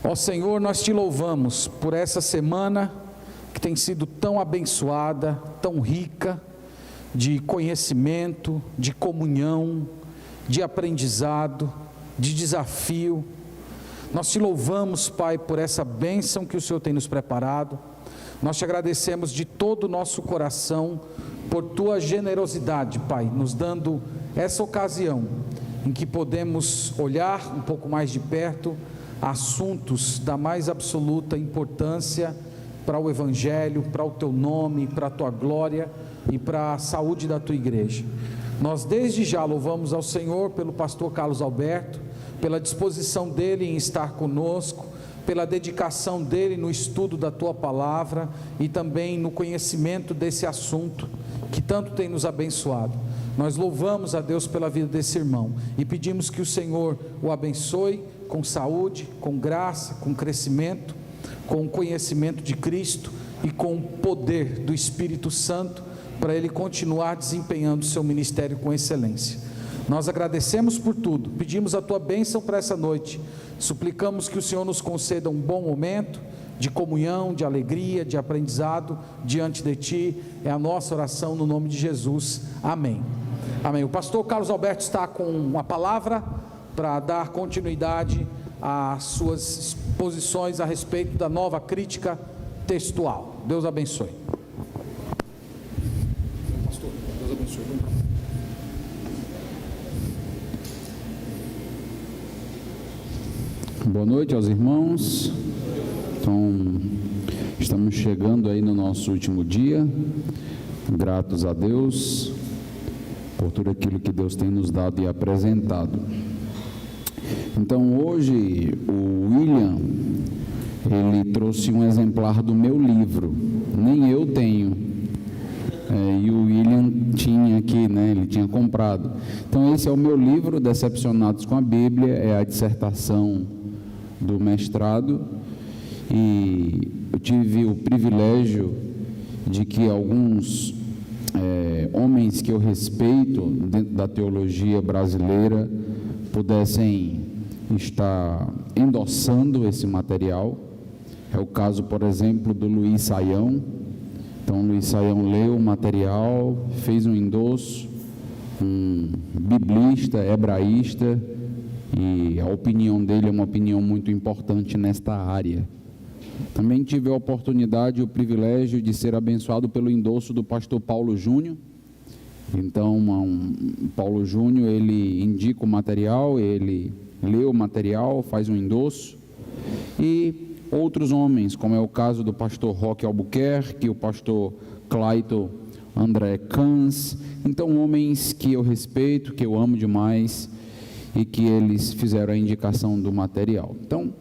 Ó Senhor, nós te louvamos por essa semana que tem sido tão abençoada, tão rica de conhecimento, de comunhão, de aprendizado, de desafio. Nós te louvamos, Pai, por essa bênção que o Senhor tem nos preparado. Nós te agradecemos de todo o nosso coração por tua generosidade, Pai, nos dando essa ocasião em que podemos olhar um pouco mais de perto assuntos da mais absoluta importância para o Evangelho, para o teu nome, para a tua glória e para a saúde da tua igreja. Nós desde já louvamos ao Senhor pelo pastor Carlos Alberto, pela disposição dele em estar conosco, pela dedicação dele no estudo da tua palavra e também no conhecimento desse assunto que tanto tem nos abençoado. Nós louvamos a Deus pela vida desse irmão e pedimos que o Senhor o abençoe com saúde, com graça, com crescimento, com conhecimento de Cristo e com o poder do Espírito Santo para ele continuar desempenhando o seu ministério com excelência. Nós agradecemos por tudo, pedimos a tua bênção para essa noite, suplicamos que o Senhor nos conceda um bom momento de comunhão, de alegria, de aprendizado diante de ti, é a nossa oração no nome de Jesus, amém. Amém. O pastor Carlos Alberto está com uma palavra para dar continuidade às suas exposições a respeito da nova crítica textual. Deus abençoe. Pastor, Deus abençoe. Boa noite aos irmãos. Então, estamos chegando aí no nosso último dia, gratos a Deus por tudo aquilo que Deus tem nos dado e apresentado. Então, hoje, o William, ele trouxe um exemplar do meu livro, nem eu tenho, e o William tinha aqui, ele tinha comprado. Então, esse é o meu livro, Decepcionados com a Bíblia, é a dissertação do mestrado, e eu tive o privilégio de que alguns homens que eu respeito dentro da teologia brasileira pudessem estar endossando esse material. É o caso, por exemplo, do Luiz Saião. Então, Luiz Saião leu o material, fez um endosso, um biblista, hebraísta, e a opinião dele é uma opinião muito importante nesta área. Também tive a oportunidade e o privilégio de ser abençoado pelo endosso do pastor Paulo Júnior. Então, Paulo Júnior, ele indica o material, ele lê o material, faz um endosso, e outros homens, como é o caso do pastor Roque Albuquerque, o pastor Clayton André Cans. Então, homens que eu respeito, que eu amo demais, e que eles fizeram a indicação do material. Então,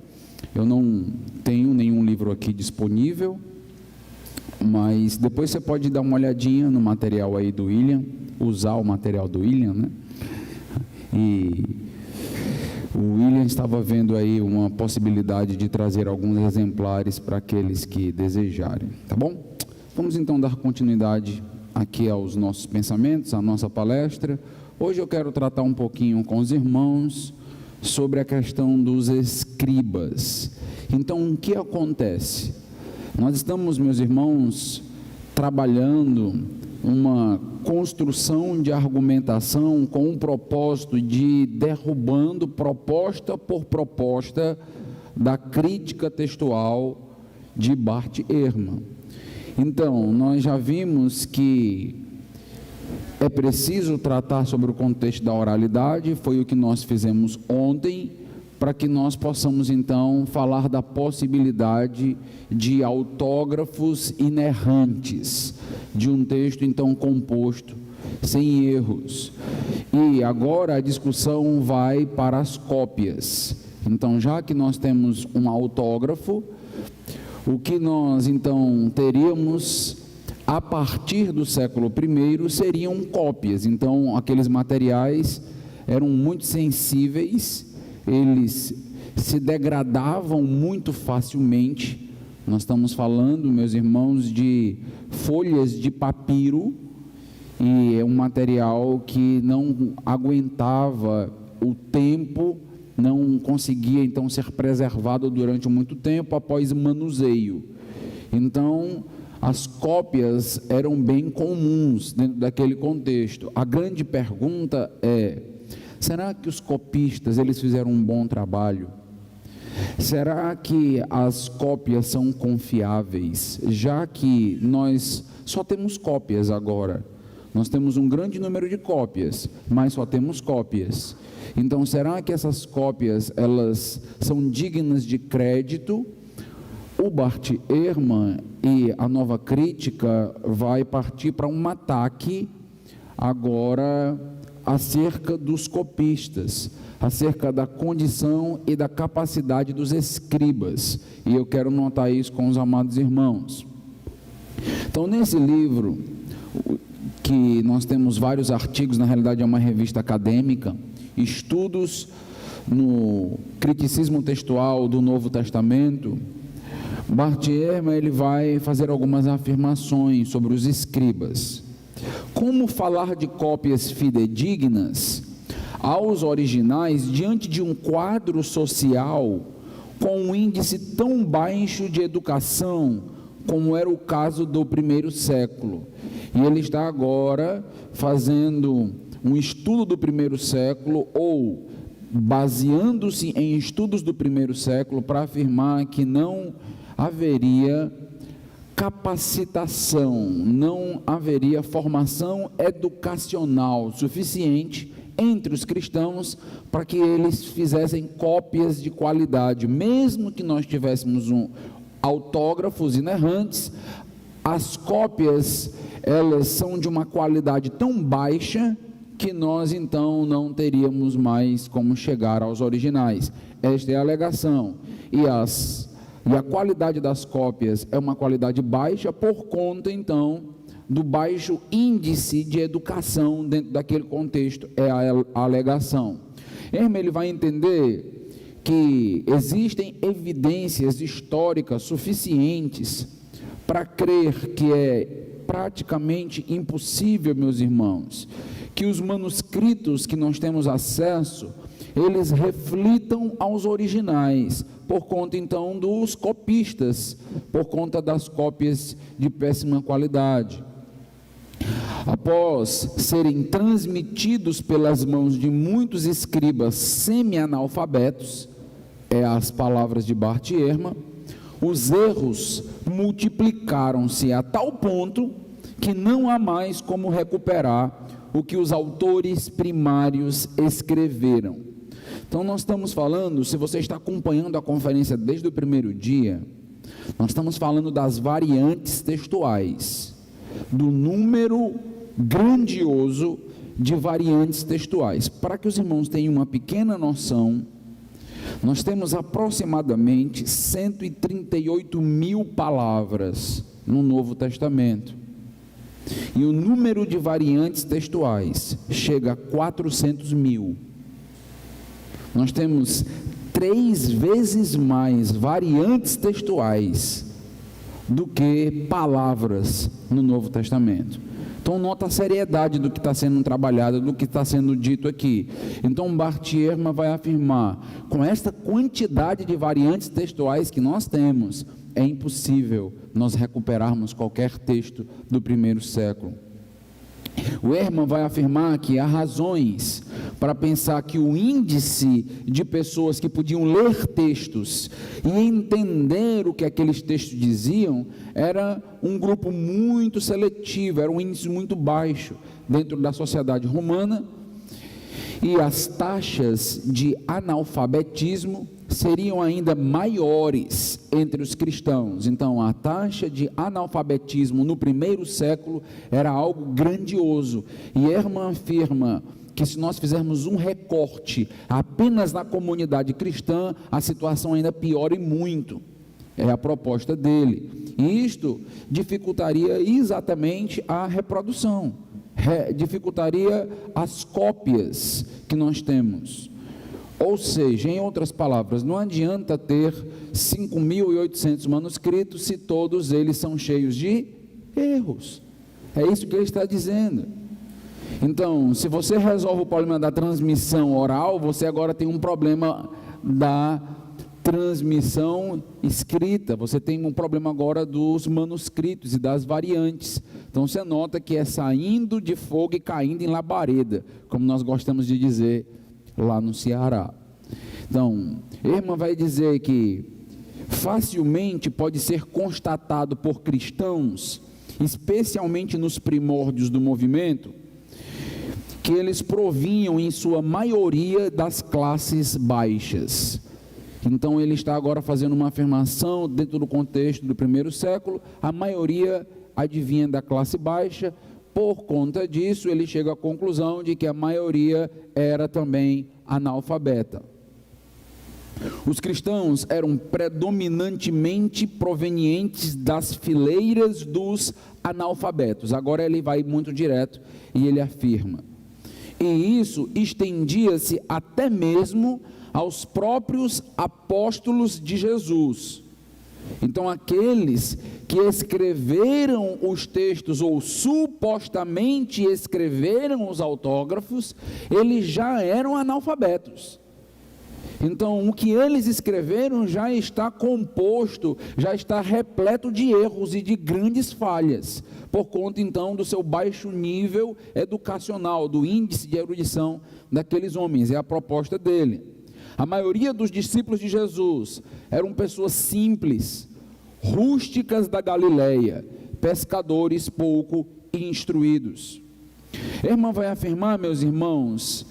eu não tenho nenhum livro aqui disponível, mas depois você pode dar uma olhadinha no material aí do William, usar o material do William, E o William estava vendo aí uma possibilidade de trazer alguns exemplares para aqueles que desejarem, tá bom? Vamos então dar continuidade aqui aos nossos pensamentos, à nossa palestra. Hoje eu quero tratar um pouquinho com os irmãos sobre a questão dos escribas. Então, o que acontece? Nós estamos, meus irmãos, trabalhando uma construção de argumentação com o propósito de derrubando proposta por proposta da crítica textual de Bart Ehrman. Então, nós já vimos que é preciso tratar sobre o contexto da oralidade, foi o que nós fizemos ontem, para que nós possamos então falar da possibilidade de autógrafos inerrantes, de um texto então composto, sem erros. E agora a discussão vai para as cópias. Então, já que nós temos um autógrafo, o que nós então teríamos a partir do século I seriam cópias. Então, aqueles materiais eram muito sensíveis, eles se degradavam muito facilmente. Nós estamos falando, meus irmãos, de folhas de papiro, e é um material que não aguentava o tempo não conseguia então ser preservado durante muito tempo após manuseio. Então, as cópias eram bem comuns dentro daquele contexto. A grande pergunta é: será que os copistas eles fizeram um bom trabalho? Será que as cópias são confiáveis? Já que nós só temos cópias agora. Nós temos um grande número de cópias, mas só temos cópias. Então, será que essas cópias elas são dignas de crédito? O Bart Ehrman e a Nova Crítica vai partir para um ataque agora acerca dos copistas, acerca da condição e da capacidade dos escribas, e eu quero notar isso com os amados irmãos. Então, nesse livro, que nós temos vários artigos, na realidade é uma revista acadêmica, estudos no criticismo textual do Novo Testamento, Bart Ehrman ele vai fazer algumas afirmações sobre os escribas. Como falar de cópias fidedignas aos originais diante de um quadro social com um índice tão baixo de educação como era o caso do primeiro século? E ele está agora fazendo um estudo do primeiro século, ou baseando-se em estudos do primeiro século, para afirmar que não haveria capacitação, não haveria formação educacional suficiente entre os cristãos para que eles fizessem cópias de qualidade. Mesmo que nós tivéssemos autógrafos inerrantes, as cópias elas são de uma qualidade tão baixa que nós então não teríamos mais como chegar aos originais. Esta é a alegação. E a qualidade das cópias é uma qualidade baixa por conta então do baixo índice de educação dentro daquele contexto, é a alegação. Ele vai entender que existem evidências históricas suficientes para crer que é praticamente impossível, meus irmãos, que os manuscritos que nós temos acesso, eles reflitam aos originais, por conta então dos copistas, por conta das cópias de péssima qualidade. Após serem transmitidos pelas mãos de muitos escribas semi-analfabetos, as palavras de Bart Ehrman, os erros multiplicaram-se a tal ponto que não há mais como recuperar o que os autores primários escreveram. Então nós estamos falando, se você está acompanhando a conferência desde o primeiro dia, nós estamos falando das variantes textuais, do número grandioso de variantes textuais. Para que os irmãos tenham uma pequena noção, nós temos aproximadamente 138.000 palavras no Novo Testamento, e o número de variantes textuais chega a 400.000. Nós temos 3 vezes mais variantes textuais do que palavras no Novo Testamento. Então nota a seriedade do que está sendo trabalhado, do que está sendo dito aqui. Então Bart Ehrman vai afirmar, com esta quantidade de variantes textuais que nós temos, é impossível nós recuperarmos qualquer texto do primeiro século. O Ehrman vai afirmar que há razões para pensar que o índice de pessoas que podiam ler textos e entender o que aqueles textos diziam era um grupo muito seletivo, era um índice muito baixo dentro da sociedade romana, e as taxas de analfabetismo seriam ainda maiores entre os cristãos. Então a taxa de analfabetismo no primeiro século era algo grandioso, e Ehrman afirma que se nós fizermos um recorte apenas na comunidade cristã, a situação ainda piora e muito. É a proposta dele, e isto dificultaria exatamente a reprodução, dificultaria as cópias que nós temos. Ou seja, em outras palavras, não adianta ter 5.800 manuscritos se todos eles são cheios de erros. É isso que ele está dizendo. Então, se você resolve o problema da transmissão oral, você agora tem um problema da transmissão escrita, você tem um problema agora dos manuscritos e das variantes. Então você nota que é saindo de fogo e caindo em labareda, como nós gostamos de dizer lá no Ceará. Então, Irmã vai dizer que facilmente pode ser constatado por cristãos, especialmente nos primórdios do movimento, que eles provinham em sua maioria das classes baixas. Então ele está agora fazendo uma afirmação dentro do contexto do primeiro século, a maioria advinha da classe baixa. Por conta disso ele chega à conclusão de que a maioria era também analfabeta. Os cristãos eram predominantemente provenientes das fileiras dos analfabetos. Agora ele vai muito direto e ele afirma, e isso estendia-se até mesmo aos próprios apóstolos de Jesus. Então aqueles que escreveram os textos, ou supostamente escreveram os autógrafos, eles já eram analfabetos. Então o que eles escreveram já está composto, já está repleto de erros e de grandes falhas, por conta então do seu baixo nível educacional, do índice de erudição daqueles homens. É a proposta dele. A maioria dos discípulos de Jesus eram pessoas simples, rústicas da Galileia, pescadores pouco instruídos. A irmã vai afirmar, meus irmãos,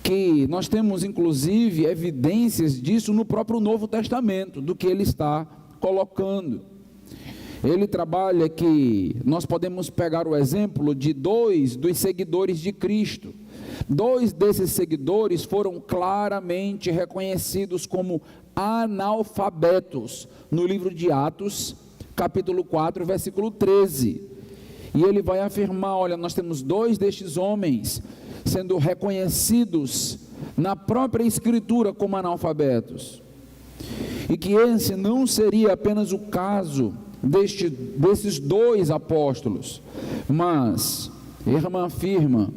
que nós temos inclusive evidências disso no próprio Novo Testamento, do que ele está colocando. Ele trabalha que nós podemos pegar o exemplo de 2 dos seguidores de Cristo. 2 desses seguidores foram claramente reconhecidos como analfabetos no livro de Atos, capítulo 4, versículo 13. E ele vai afirmar, olha, nós temos 2 destes homens sendo reconhecidos na própria Escritura como analfabetos. E que esse não seria apenas o caso desses 2 apóstolos, mas, a irmã afirma,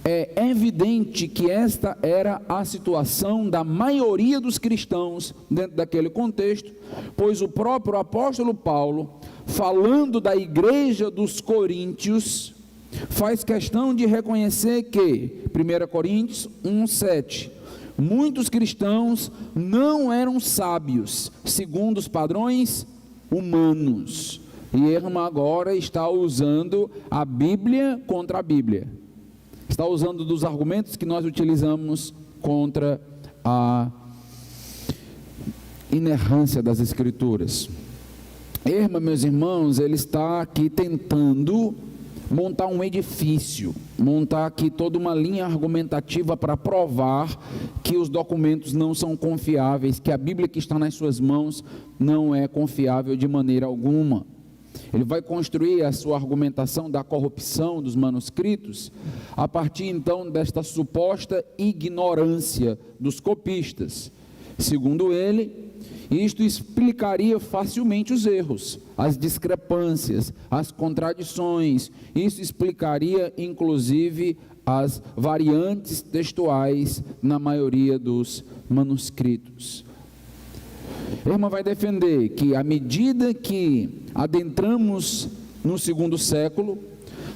é evidente que esta era a situação da maioria dos cristãos dentro daquele contexto, pois o próprio apóstolo Paulo, falando da igreja dos Coríntios, faz questão de reconhecer que, 1 Coríntios 1:7, muitos cristãos não eram sábios, segundo os padrões humanos. E a irmã agora está usando a Bíblia contra a Bíblia. Está usando dos argumentos que nós utilizamos contra a inerrância das Escrituras. Irmã, meus irmãos, ele está aqui tentando montar um edifício, montar aqui toda uma linha argumentativa para provar que os documentos não são confiáveis, que a Bíblia que está nas suas mãos não é confiável de maneira alguma. Ele vai construir a sua argumentação da corrupção dos manuscritos a partir então desta suposta ignorância dos copistas. Segundo ele, isto explicaria facilmente os erros, as discrepâncias, as contradições. Isso explicaria inclusive as variantes textuais na maioria dos manuscritos. A irmã vai defender que à medida que adentramos no segundo século,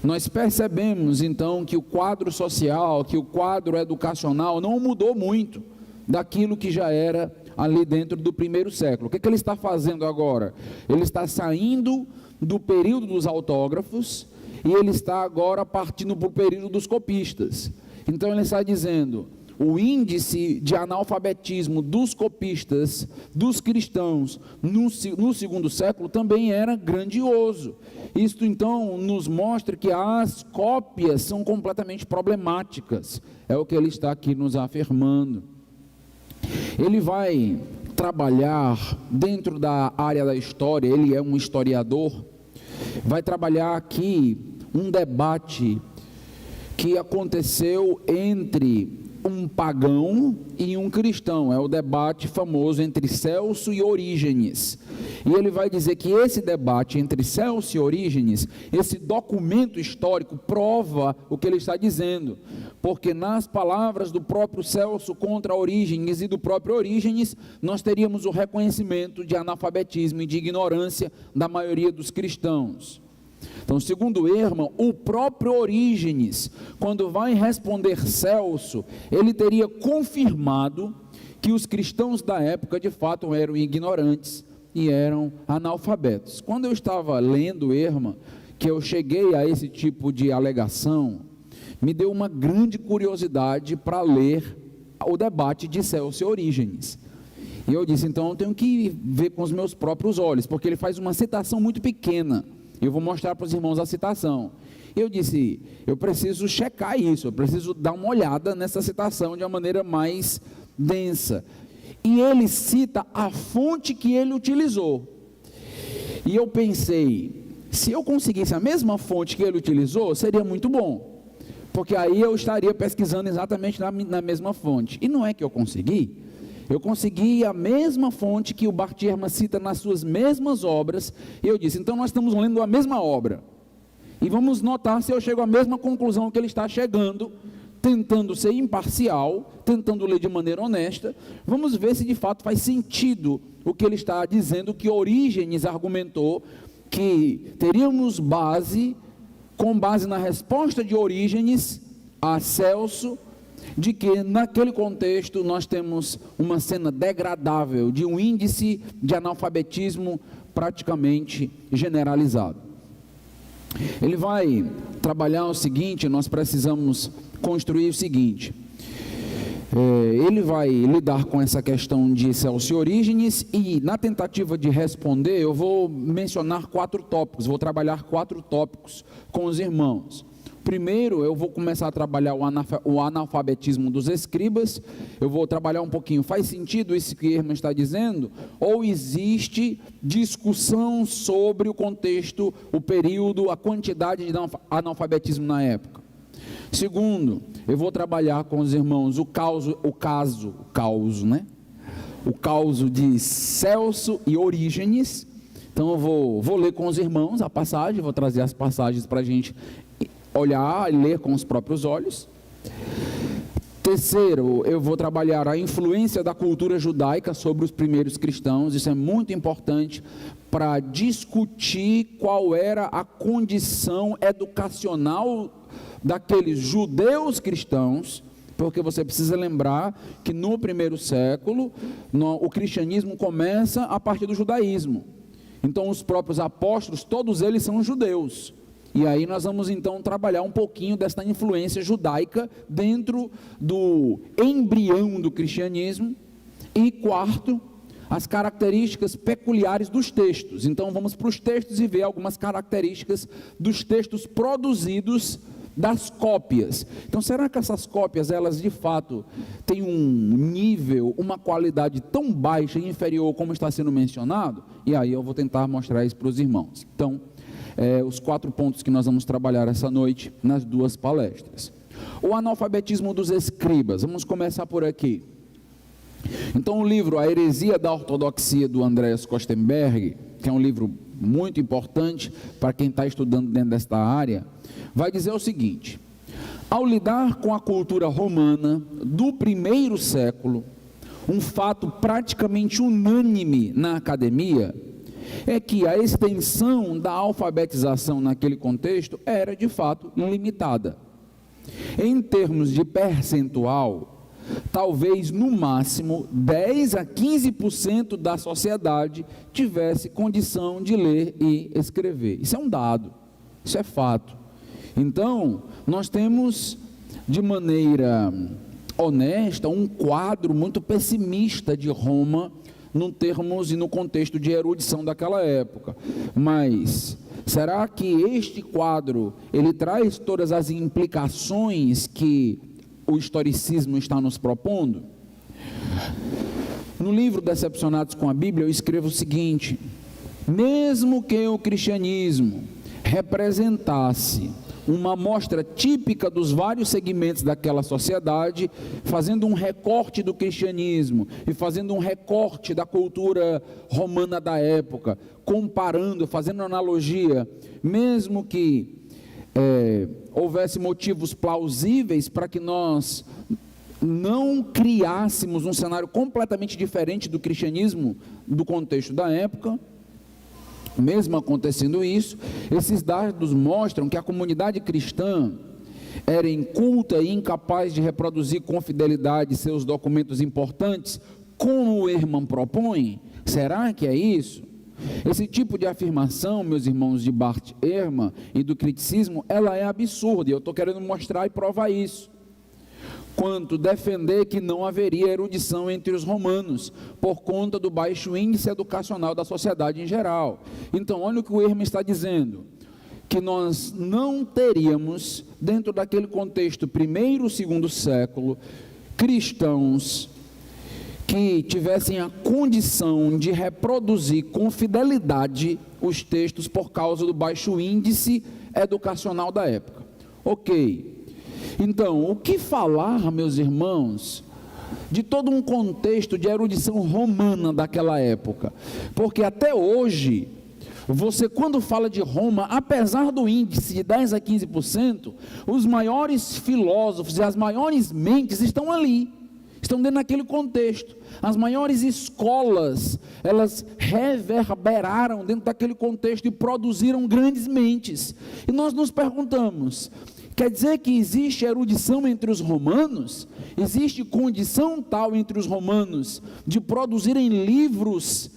nós percebemos então que o quadro social, que o quadro educacional não mudou muito daquilo que já era ali dentro do primeiro século. O que ele está fazendo agora? Ele está saindo do período dos autógrafos e ele está agora partindo para o período dos copistas. Então ele está dizendo, o índice de analfabetismo dos copistas, dos cristãos, no segundo século também era grandioso. Isto então nos mostra que as cópias são completamente problemáticas, é o que ele está aqui nos afirmando. Ele vai trabalhar dentro da área da história, ele é um historiador, vai trabalhar aqui um debate que aconteceu entre um pagão e um cristão. É o debate famoso entre Celso e Orígenes. E ele vai dizer que esse debate entre Celso e Orígenes, esse documento histórico prova o que ele está dizendo, porque nas palavras do próprio Celso contra Orígenes e do próprio Orígenes, nós teríamos o reconhecimento de analfabetismo e de ignorância da maioria dos cristãos. Então, segundo Ehrman, o próprio Orígenes, quando vai responder Celso, ele teria confirmado que os cristãos da época de fato eram ignorantes e eram analfabetos. Quando eu estava lendo Ehrman, que eu cheguei a esse tipo de alegação, me deu uma grande curiosidade para ler o debate de Celso e Orígenes. E eu disse, então eu tenho que ver com os meus próprios olhos, porque ele faz uma citação muito pequena. Eu vou mostrar para os irmãos a citação. Eu disse, eu preciso checar isso, eu preciso dar uma olhada nessa citação de uma maneira mais densa. E ele cita a fonte que ele utilizou. E eu pensei, se eu conseguisse a mesma fonte que ele utilizou, seria muito bom. Porque aí eu estaria pesquisando exatamente na mesma fonte. E não é que eu consegui. Eu consegui a mesma fonte que o Bart Ehrman cita nas suas mesmas obras, e eu disse, então nós estamos lendo a mesma obra, e vamos notar se eu chego à mesma conclusão que ele está chegando, tentando ser imparcial, tentando ler de maneira honesta. Vamos ver se de fato faz sentido o que ele está dizendo, que Orígenes argumentou, que teríamos com base na resposta de Orígenes a Celso, de que naquele contexto nós temos uma cena degradável de um índice de analfabetismo praticamente generalizado. Ele vai trabalhar o seguinte, nós precisamos construir o seguinte, ele vai lidar com essa questão de Celso e Orígenes, e na tentativa de responder eu vou mencionar 4 tópicos, vou trabalhar 4 tópicos com os irmãos. Primeiro, eu vou começar a trabalhar o analfabetismo dos escribas. Eu vou trabalhar um pouquinho, faz sentido isso que Ehrman está dizendo? Ou existe discussão sobre o contexto, o período, a quantidade de analfabetismo na época? Segundo, eu vou trabalhar com os irmãos o caso de Celso e Orígenes. Então eu vou ler com os irmãos a passagem, vou trazer as passagens para a gente olhar e ler com os próprios olhos. Terceiro, eu vou trabalhar a influência da cultura judaica sobre os primeiros cristãos. Isso é muito importante para discutir qual era a condição educacional daqueles judeus cristãos, porque você precisa lembrar que no primeiro século o cristianismo começa a partir do judaísmo. Então os próprios apóstolos, todos eles são judeus. E aí nós vamos então trabalhar um pouquinho desta influência judaica dentro do embrião do cristianismo. E quarto, as características peculiares dos textos. Então vamos para os textos e ver algumas características dos textos produzidos das cópias. Então será que essas cópias, elas de fato têm um nível, uma qualidade tão baixa e inferior como está sendo mencionado? E aí eu vou tentar mostrar isso para os irmãos. Então, os 4 pontos que nós vamos trabalhar essa noite nas 2 palestras. O analfabetismo dos escribas, vamos começar por aqui. Então o livro A Heresia da Ortodoxia, do Andreas Kostenberg, que é um livro muito importante para quem está estudando dentro desta área, vai dizer o seguinte: ao lidar com a cultura romana do primeiro século, um fato praticamente unânime na academia é que a extensão da alfabetização naquele contexto era de fato limitada. Em termos de percentual, talvez no máximo 10 a 15% da sociedade tivesse condição de ler e escrever. Isso é um dado, isso é fato. Então, nós temos de maneira honesta um quadro muito pessimista de Roma no termos e no contexto de erudição daquela época. Mas será que este quadro ele traz todas as implicações que o historicismo está nos propondo? No livro Decepcionados com a Bíblia eu escrevo o seguinte: mesmo que o cristianismo representasse uma amostra típica dos vários segmentos daquela sociedade, fazendo um recorte do cristianismo e fazendo um recorte da cultura romana da época, comparando, fazendo analogia, mesmo que houvesse motivos plausíveis para que nós não criássemos um cenário completamente diferente do cristianismo, do contexto da época. Mesmo acontecendo isso, esses dados mostram que a comunidade cristã era inculta e incapaz de reproduzir com fidelidade seus documentos importantes, como o Ehrman propõe. Será que é isso? Esse tipo de afirmação, meus irmãos, de Bart Ehrman e do criticismo, ela é absurda, e eu estou querendo mostrar e provar isso. Quanto defender que não haveria erudição entre os romanos, por conta do baixo índice educacional da sociedade em geral. Então, olha o que o Ehrman está dizendo, que nós não teríamos, dentro daquele contexto, primeiro ou segundo século, cristãos que tivessem a condição de reproduzir com fidelidade os textos por causa do baixo índice educacional da época. Ok. Então, o que falar, meus irmãos, de todo um contexto de erudição romana daquela época? Porque até hoje, você quando fala de Roma, apesar do índice de 10 a 15%, os maiores filósofos e as maiores mentes estão ali, estão dentro daquele contexto. As maiores escolas, elas reverberaram dentro daquele contexto e produziram grandes mentes. E nós nos perguntamos, quer dizer que existe erudição entre os romanos? Existe condição tal entre os romanos de produzirem livros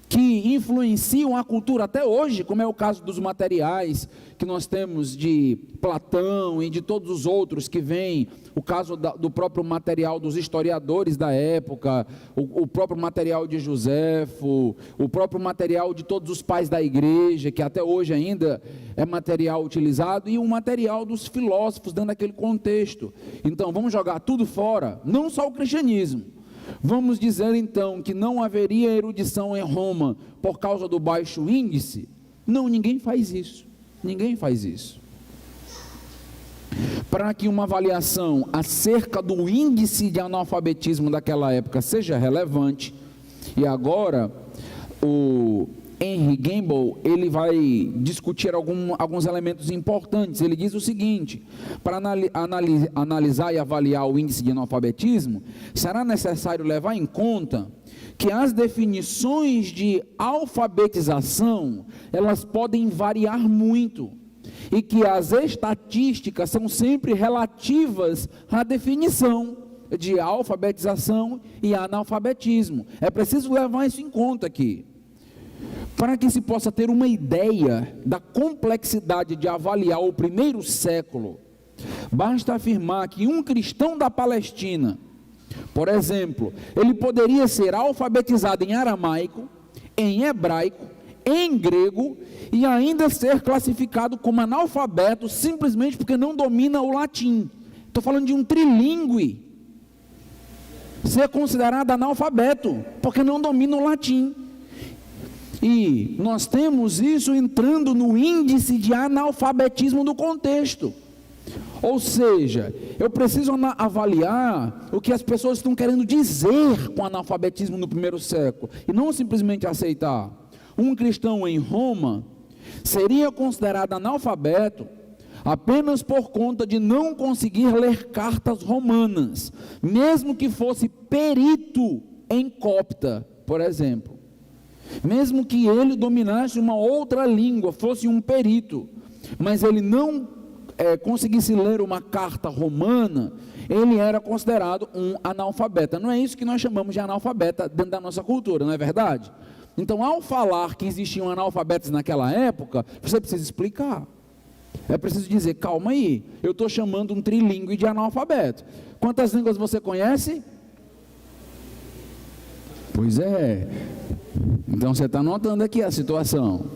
que influenciam a cultura até hoje, como é o caso dos materiais que nós temos de Platão e de todos os outros que vêm, o caso do próprio material dos historiadores da época, o próprio material de Joséfo, o próprio material de todos os pais da igreja, que até hoje ainda é material utilizado, e o material dos filósofos dentro daquele contexto. Então vamos jogar tudo fora, não só o cristianismo. Vamos dizer então que não haveria erudição em Roma por causa do baixo índice? Não, ninguém faz isso. Ninguém faz isso. Para que uma avaliação acerca do índice de analfabetismo daquela época seja relevante, e agora o Henry Gamble, ele vai discutir alguns elementos importantes. Ele diz o seguinte: para analisar e avaliar o índice de analfabetismo, será necessário levar em conta que as definições de alfabetização, elas podem variar muito, e que as estatísticas são sempre relativas à definição de alfabetização e analfabetismo. É preciso levar isso em conta aqui. Para que se possa ter uma ideia da complexidade de avaliar o primeiro século, basta afirmar que um cristão da Palestina, por exemplo, ele poderia ser alfabetizado em aramaico, em hebraico, em grego, e ainda ser classificado como analfabeto, simplesmente porque não domina o latim. Estou falando de um trilíngue, ser considerado analfabeto, porque não domina o latim. E nós temos isso entrando no índice de analfabetismo do contexto. Ou seja, eu preciso avaliar o que as pessoas estão querendo dizer com analfabetismo no primeiro século, e não simplesmente aceitar. Um cristão em Roma seria considerado analfabeto apenas por conta de não conseguir ler cartas romanas, mesmo que fosse perito em copta, por exemplo. Mesmo que ele dominasse uma outra língua, fosse um perito, mas ele não conseguisse ler uma carta romana, ele era considerado um analfabeta. Não é isso que nós chamamos de analfabeta dentro da nossa cultura, não é verdade? Então, ao falar que existiam analfabetos naquela época, você precisa explicar. É preciso dizer, calma aí, eu estou chamando um trilíngue de analfabeto. Quantas línguas você conhece? Pois é. Então você está notando aqui a situação.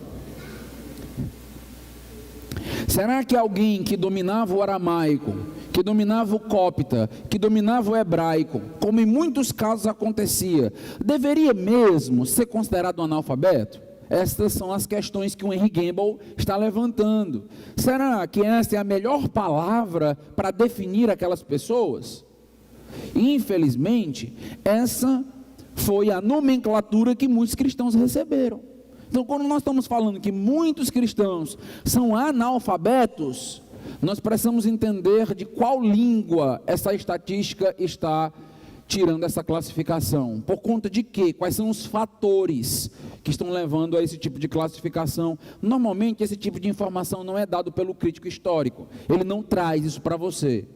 Será que alguém que dominava o aramaico, que dominava o copta, que dominava o hebraico, como em muitos casos acontecia, deveria mesmo ser considerado um analfabeto? estas são as questões que o Henry Gamble está levantando. Será que esta é a melhor palavra para definir aquelas pessoas? Infelizmente, essa foi a nomenclatura que muitos cristãos receberam. Então, quando nós estamos falando que muitos cristãos são analfabetos, nós precisamos entender de qual língua essa estatística está tirando essa classificação. Por conta de quê? Quais são os fatores que estão levando a esse tipo de classificação? Normalmente, esse tipo de informação não é dado pelo crítico histórico. Ele não traz isso para você.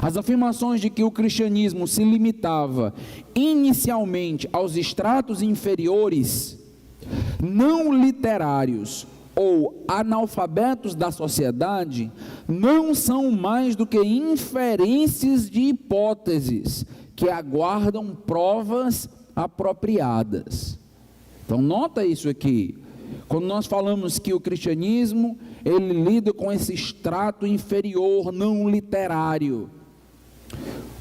As afirmações de que o cristianismo se limitava inicialmente aos estratos inferiores, não literários ou analfabetos da sociedade, não são mais do que inferências de hipóteses que aguardam provas apropriadas. Então nota isso aqui. Quando nós falamos que o cristianismo, ele lida com esse extrato inferior não literário,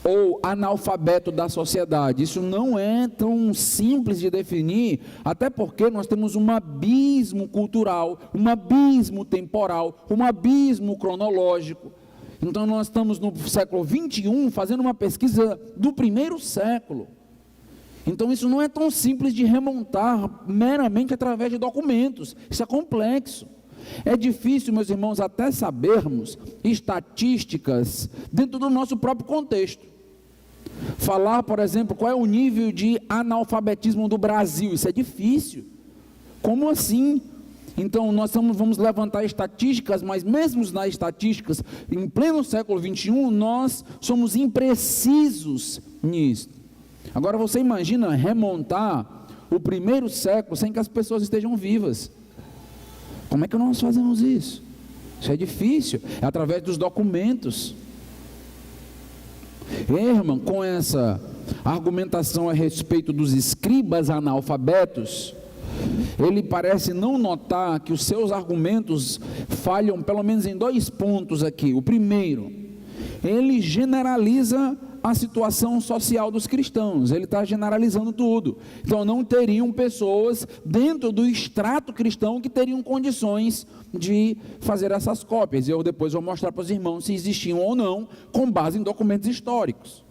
ou analfabeto da sociedade, isso não é tão simples de definir, até porque nós temos um abismo cultural, um abismo temporal, um abismo cronológico. Então nós estamos no século 21 fazendo uma pesquisa do primeiro século. Então isso não é tão simples de remontar meramente através de documentos, isso é complexo. É difícil, meus irmãos, até sabermos estatísticas dentro do nosso próprio contexto. Falar, por exemplo, qual é o nível de analfabetismo do Brasil, isso é difícil. Como assim? Então nós vamos levantar estatísticas, mas mesmo nas estatísticas, em pleno século 21, nós somos imprecisos nisso. Agora você imagina remontar o primeiro século sem que as pessoas estejam vivas. Como é que nós fazemos isso? Isso é difícil, é através dos documentos. Herman, com essa argumentação a respeito dos escribas analfabetos, ele parece não notar que os seus argumentos falham pelo menos em 2 pontos aqui. O primeiro, ele generaliza a situação social dos cristãos, ele está generalizando tudo. Então não teriam pessoas dentro do extrato cristão que teriam condições de fazer essas cópias. Eu depois vou mostrar para os irmãos se existiam ou não, com base em documentos históricos.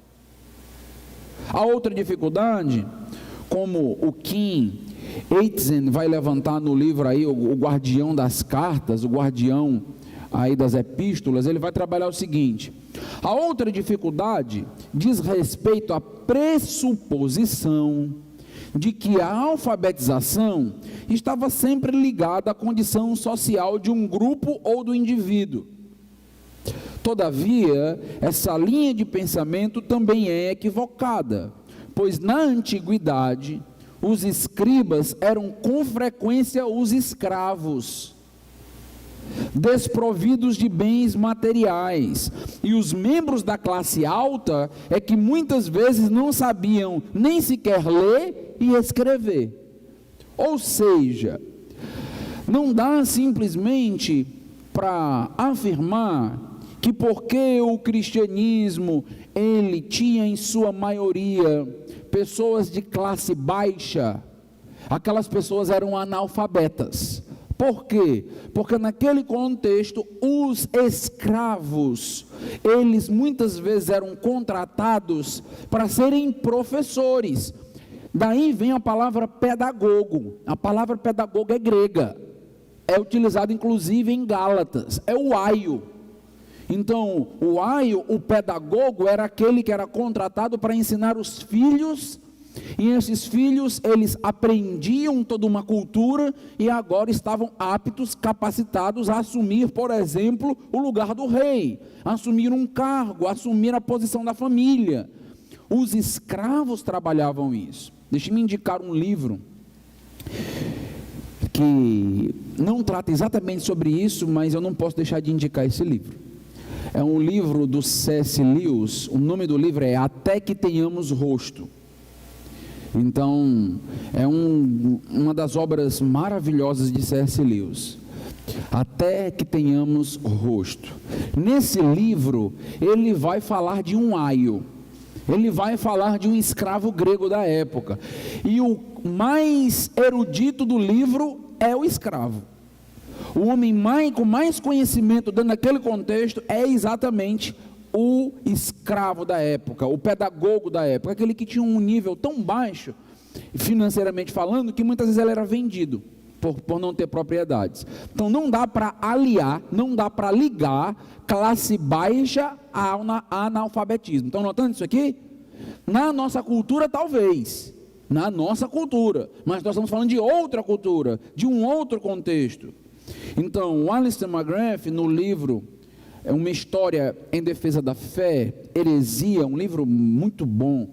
A outra dificuldade, como o Kim Eitzen vai levantar no livro aí, o guardião das cartas, o guardião aí das epístolas, ele vai trabalhar o seguinte: a outra dificuldade diz respeito à pressuposição de que a alfabetização estava sempre ligada à condição social de um grupo ou do indivíduo. Todavia, essa linha de pensamento também é equivocada, pois na antiguidade, os escribas eram com frequência os escravos, desprovidos de bens materiais, e os membros da classe alta é que muitas vezes não sabiam nem sequer ler e escrever. Ou seja, não dá simplesmente para afirmar que porque o cristianismo ele tinha em sua maioria pessoas de classe baixa, aquelas pessoas eram analfabetas. Por quê? Porque naquele contexto, os escravos, eles muitas vezes eram contratados para serem professores. Daí vem a palavra pedagogo. A palavra pedagogo é grega. É utilizada inclusive em Gálatas. É o aio. Então, o aio, o pedagogo, era aquele que era contratado para ensinar os filhos. E esses filhos, eles aprendiam toda uma cultura e agora estavam aptos, capacitados a assumir, por exemplo, o lugar do rei, assumir um cargo, assumir a posição da família. Os escravos trabalhavam isso. Deixe-me indicar um livro que não trata exatamente sobre isso, mas eu não posso deixar de indicar esse livro. É um livro do C.S. Lewis, o nome do livro é Até que Tenhamos Rosto. Então, é uma das obras maravilhosas de C.S. Lewis, Até que Tenhamos Rosto. Nesse livro, ele vai falar de um aio, ele vai falar de um escravo grego da época, e mais erudito do livro é o escravo. O homem com mais conhecimento dentro daquele contexto é exatamente o escravo da época, o pedagogo da época, aquele que tinha um nível tão baixo, financeiramente falando, que muitas vezes ele era vendido por não ter propriedades. Então não dá para aliar, não dá para ligar classe baixa ao analfabetismo. Estão notando isso aqui? Na nossa cultura talvez, na nossa cultura, mas nós estamos falando de outra cultura, de um outro contexto. Então o Alistair McGrath, no livro Uma História em Defesa da Fé, Heresia, um livro muito bom,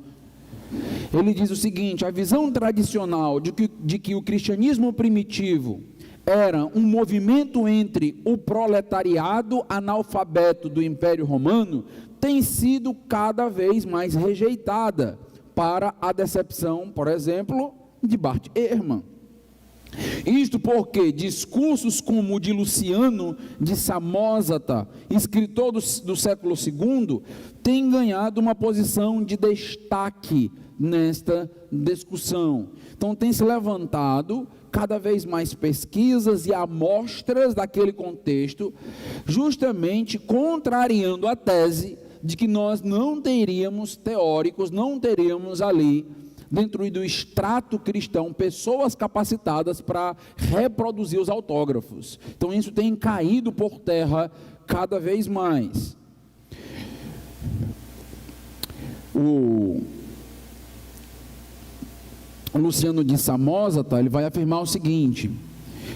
ele diz o seguinte: a visão tradicional de que o cristianismo primitivo era um movimento entre o proletariado analfabeto do Império Romano tem sido cada vez mais rejeitada, para a decepção, por exemplo, de Bart Ehrman. Isto porque discursos como o de Luciano de Samosata, escritor do século II, têm ganhado uma posição de destaque nesta discussão. Então tem se levantado cada vez mais pesquisas e amostras daquele contexto, justamente contrariando a tese de que nós não teríamos teóricos, não teríamos ali, dentro do extrato cristão, pessoas capacitadas para reproduzir os autógrafos. Então isso tem caído por terra cada vez mais. O Luciano de Samosata, ele vai afirmar o seguinte,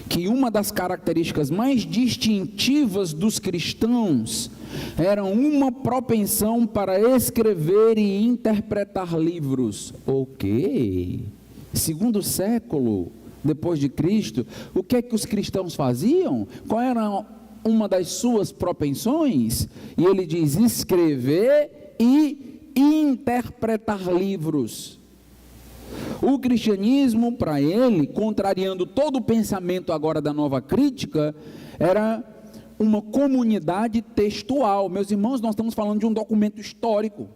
que uma das características mais distintivas dos cristãos era uma propensão para escrever e interpretar livros. Ok, segundo século depois de Cristo, o que é que os cristãos faziam? Qual era uma das suas propensões? E ele diz: escrever e interpretar livros. O cristianismo, para ele, contrariando todo o pensamento agora da nova crítica, era uma comunidade textual. Meus irmãos, nós estamos falando de um documento histórico,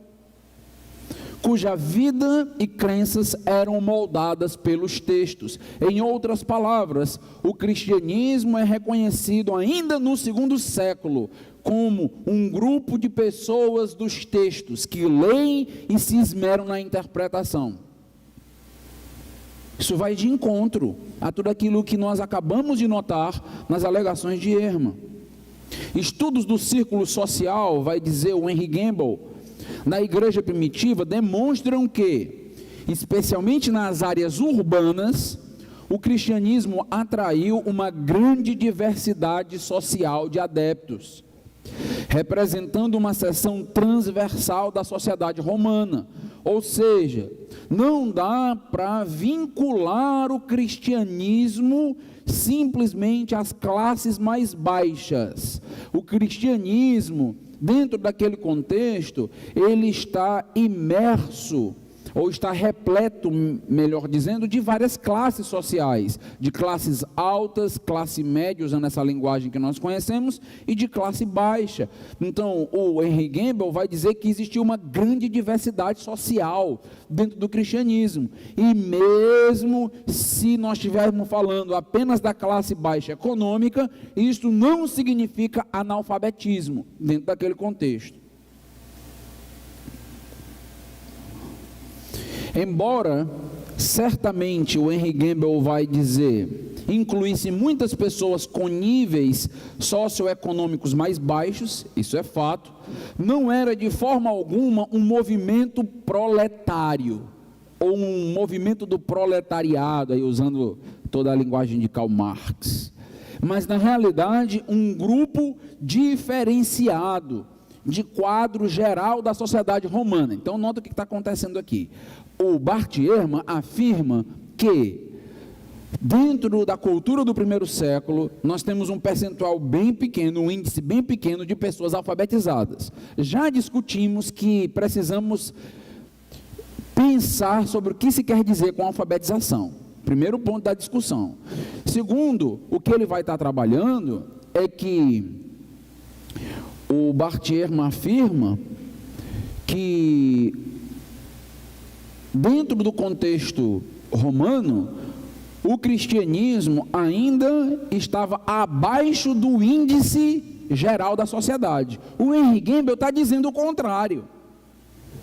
cuja vida e crenças eram moldadas pelos textos. Em outras palavras, o cristianismo é reconhecido ainda no segundo século como um grupo de pessoas dos textos que leem e se esmeram na interpretação. Isso vai de encontro a tudo aquilo que nós acabamos de notar nas alegações de Ehrman. Estudos do círculo social, vai dizer o Henry Gamble, na igreja primitiva, demonstram que, especialmente nas áreas urbanas, o cristianismo atraiu uma grande diversidade social de adeptos, representando uma seção transversal da sociedade romana. Ou seja, não dá para vincular o cristianismo simplesmente às classes mais baixas. O cristianismo, dentro daquele contexto, ele está imerso, ou está repleto, melhor dizendo, de várias classes sociais, de classes altas, classe média, usando essa linguagem que nós conhecemos, e de classe baixa. Então, o Henry Gamble vai dizer que existiu uma grande diversidade social dentro do cristianismo, e mesmo se nós estivermos falando apenas da classe baixa econômica, isso não significa analfabetismo dentro daquele contexto. Embora, certamente, o Henry Gamble vai dizer, incluísse muitas pessoas com níveis socioeconômicos mais baixos, isso é fato, não era de forma alguma um movimento proletário, ou um movimento do proletariado, aí usando toda a linguagem de Karl Marx, mas na realidade um grupo diferenciado, de quadro geral da sociedade romana. Então nota o que está acontecendo aqui. O Bart Ehrman afirma que dentro da cultura do primeiro século, nós temos um percentual bem pequeno, um índice bem pequeno de pessoas alfabetizadas. Já discutimos que precisamos pensar sobre o que se quer dizer com alfabetização. Primeiro ponto da discussão. Segundo, o que ele vai estar trabalhando é que o Bart Ehrman afirma que dentro do contexto romano, o cristianismo ainda estava abaixo do índice geral da sociedade. O Henry Gamble está dizendo o contrário.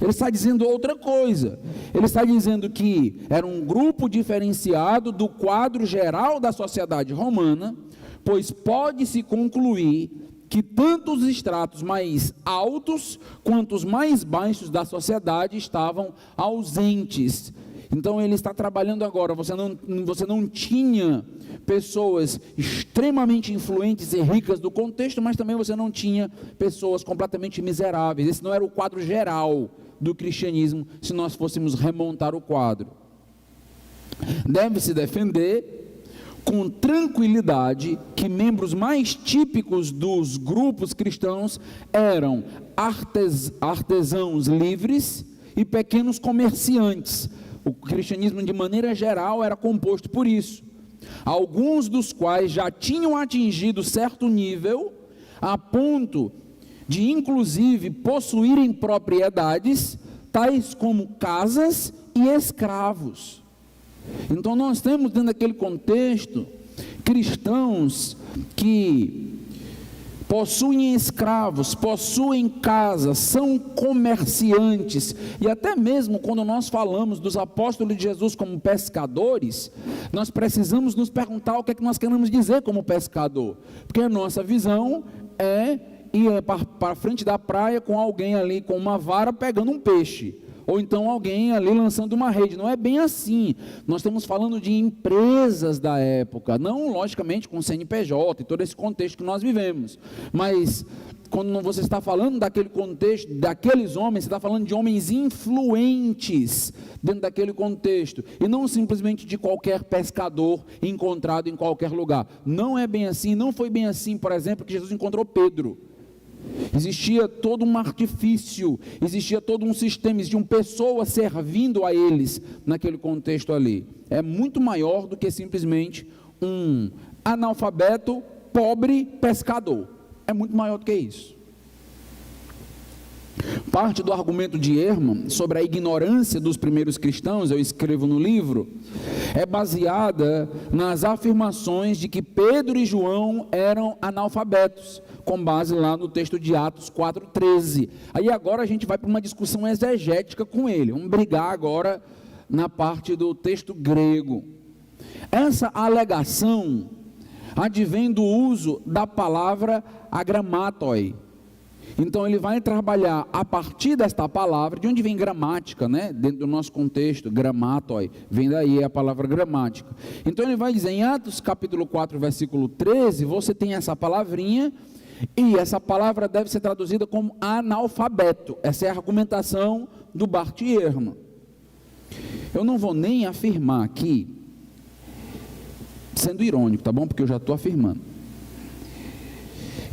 Ele está dizendo outra coisa. Ele está dizendo que era um grupo diferenciado do quadro geral da sociedade romana, pois pode-se concluir que tanto os estratos mais altos quanto os mais baixos da sociedade estavam ausentes. Então ele está trabalhando agora, você não tinha pessoas extremamente influentes e ricas do contexto, mas também você não tinha pessoas completamente miseráveis. Esse não era o quadro geral do cristianismo, se nós fôssemos remontar o quadro. Deve-se defender com tranquilidade que membros mais típicos dos grupos cristãos eram artesãos livres e pequenos comerciantes. O cristianismo, de maneira geral, era composto por isso. Alguns dos quais já tinham atingido certo nível, a ponto de, inclusive, possuírem propriedades, tais como casas e escravos. Então, nós temos dentro daquele contexto, cristãos que possuem escravos, possuem casas, são comerciantes, e até mesmo quando nós falamos dos apóstolos de Jesus como pescadores, nós precisamos nos perguntar o que é que nós queremos dizer como pescador, porque a nossa visão é ir para frente da praia com alguém ali com uma vara pegando um peixe, ou então alguém ali lançando uma rede. Não é bem assim. Nós estamos falando de empresas da época, não logicamente com CNPJ e todo esse contexto que nós vivemos, mas quando você está falando daquele contexto, daqueles homens, você está falando de homens influentes dentro daquele contexto, e não simplesmente de qualquer pescador encontrado em qualquer lugar. Não é bem assim. Não foi bem assim, por exemplo, que Jesus encontrou Pedro. Existia todo um artifício, existia todo um sistema, existiam pessoas servindo a eles naquele contexto ali. É muito maior do que simplesmente um analfabeto, pobre pescador. É muito maior do que isso. Parte do argumento de Ehrman sobre a ignorância dos primeiros cristãos, eu escrevo no livro, é baseada nas afirmações de que Pedro e João eram analfabetos, com base lá no texto de Atos 4,13. Aí agora a gente vai para uma discussão exegética com ele, vamos brigar agora na parte do texto grego. Essa alegação advém do uso da palavra agrammatoi. Então ele vai trabalhar a partir desta palavra, de onde vem gramática, né? Dentro do nosso contexto, grammatoi, vem daí a palavra gramática. Então ele vai dizer, em Atos capítulo 4, versículo 13, você tem essa palavrinha, e essa palavra deve ser traduzida como analfabeto. Essa é a argumentação do Bart Ehrman. Eu não vou nem afirmar aqui, sendo irônico, tá bom? Porque eu já estou afirmando,